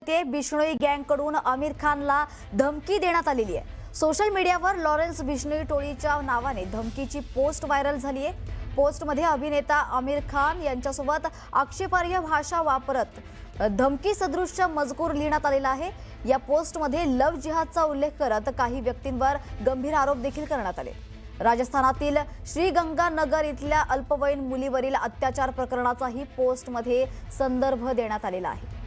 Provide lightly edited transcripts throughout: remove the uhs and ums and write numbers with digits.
ते बिश्नोई गँगकडून आमिर खानला धमकी देण्यात आलेली आहे। सोशल मीडियावर लॉरेन्स बिश्नोई टोळीच्या नावाने धमकीची पोस्ट व्हायरल झाली आहे। पोस्टमध्ये अभिनेता आमिर खान यांच्यासोबत आक्षेपार्ह भाषा वापरत धमकी सदृश्य मजकूर लिहिण्यात आलेला आहे। या पोस्टमध्ये लव्ह जिहादचा उल्लेख करत काही व्यक्तींवर गंभीर आरोप देखील करण्यात आले। राजस्थानातील श्रीगंगानगर इथल्या अल्पवयीन मुलीवरील अत्याचार प्रकरणाचाही पोस्टमध्ये संदर्भ देण्यात आलेला आहे।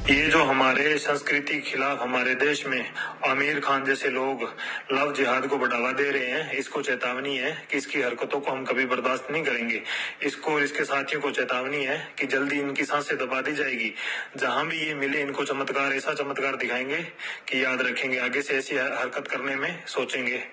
ये जो हमारे संस्कृति के खिलाफ हमारे देश में आमिर खान जैसे लोग लव जिहाद को बढ़ावा दे रहे हैं, इसको चेतावनी है कि इसकी हरकतों को हम कभी बर्दाश्त नहीं करेंगे। इसको और इसके साथियों को चेतावनी है कि जल्दी इनकी सांसें दबा दी जाएगी। जहां भी ये मिले इनको चमत्कार, ऐसा चमत्कार दिखाएंगे कि याद रखेंगे, आगे से ऐसी हरकत करने में सोचेंगे।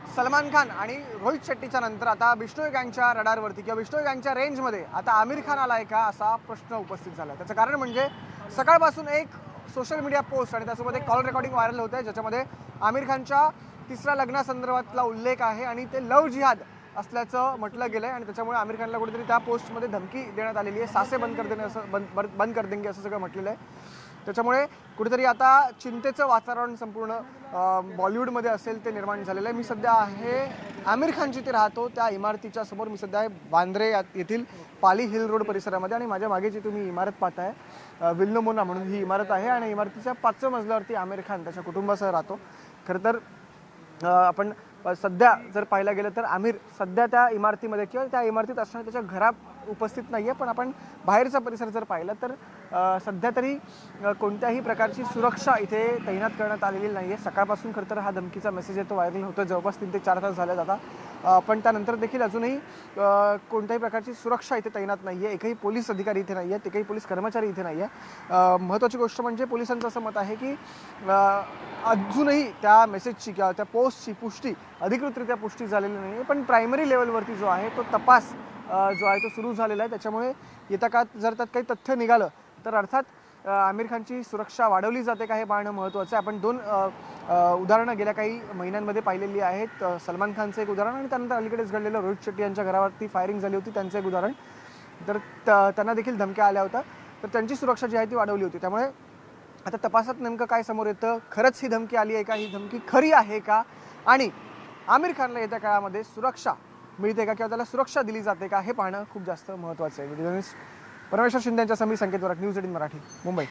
सलमान खान आणि रोहित शेट्टीच्या नंतर आता बिश्नोई गँगच्या रडारवरती किंवा बिश्नोई गँगच्या रेंजमध्ये आता आमिर खान आलाय का असा प्रश्न उपस्थित झाला। त्याचं कारण म्हणजे सकाळपासून एक सोशल मीडिया पोस्ट आणि त्यासोबत एक कॉल रेकॉर्डिंग व्हायरल होत आहे, ज्याच्यामध्ये आमिर खानच्या तिसऱ्या लग्नासंदर्भातला उल्लेख आहे आणि ते लव्ह जिहाद असल्याचं म्हटलं गेलं आहे आणि त्याच्यामुळे आमिर खानला कुठेतरी त्या पोस्टमध्ये धमकी देण्यात आलेली आहे। सासे बंद कर देंगे असं सगळं म्हटलेलं आहे। त्याच्यामुळे कुठेतरी आता चिंतेचं वातावरण संपूर्ण बॉलिवूडमध्ये असेल ते निर्माण झालेलं आहे। मी सध्या आहे आमिर खान जिथे राहतो त्या इमारतीच्या समोर, मी सध्या आहे वांद्रे येथील पाली हिल रोड परिसरामध्ये आणि माझ्या मागे जी तुम्ही इमारत पाहताय विल्लोमोना म्हणून ही इमारत आहे आणि इमारतीच्या 5व्या मजल्यावरती आमिर खान त्याच्या कुटुंबासह राहतो। खरं तर आपण सध्या जर पाहायला गेलं तर आमिर सध्या त्या इमारतीमध्ये किंवा त्या इमारतीत असताना त्याच्या घरात उपस्थित नाही आहे, पण आपण बाहेरचा परिसर जर पाहिला तर सध्या तरी कोणत्याही प्रकारची सुरक्षा इथे तैनात करण्यात आलेली नाही आहे। सकाळपासून खरं तर हा धमकीचा मेसेज आहे तो व्हायरल होतो, जवळपास 3 ते 4 तास झाले आता, पण त्यानंतर देखील अजूनही कोणत्याही प्रकारची सुरक्षा इथे तैनात नाही आहे। एकही पोलीस अधिकारी इथे नाही आहेत, एकही पोलीस कर्मचारी इथे नाही आहे। महत्त्वाची गोष्ट म्हणजे पोलिसांचं असं मत आहे की अजूनही त्या मेसेजची किंवा त्या पोस्टची पुष्टी अधिकृतरित्या पुष्टी झालेली नाही आहे, पण प्रायमरी लेवलवरती जो आहे तो तपास जो आहे तो सुरू झालेला आहे। त्याच्यामुळे येत्या काळात जर त्यात काही तथ्य निघालं तर अर्थात आमिर खानची सुरक्षा वाढवली जाते का हे पाहणं महत्त्वाचं आहे। आपण 2 उदाहरणं गेल्या काही महिन्यांमध्ये पाहिलेली आहेत। सलमान खानचं एक उदाहरण आणि त्यानंतर अलीकडेच घडलेलं रोहित शेट्टी यांच्या घरावरती फायरिंग झाली होती त्यांचं एक उदाहरण, तर त्यांना देखील धमक्या आल्या होत्या, तर त्यांची सुरक्षा जी आहे ती वाढवली होती। त्यामुळे आता तपासात नेमकं काय समोर येतं, खरंच ही धमकी आली आहे का, ही धमकी खरी आहे का आणि आमिर खानला येत्या काळामध्ये सुरक्षा मिळते का किंवा त्याला सुरक्षा दिली जाते का हे पाहणं खूप जास्त महत्त्वाचं आहे। जर्नलिस्ट परमेश्वर शिंदे यांच्या समी संकेत वरक न्यूज 18 मराठी मुंबई।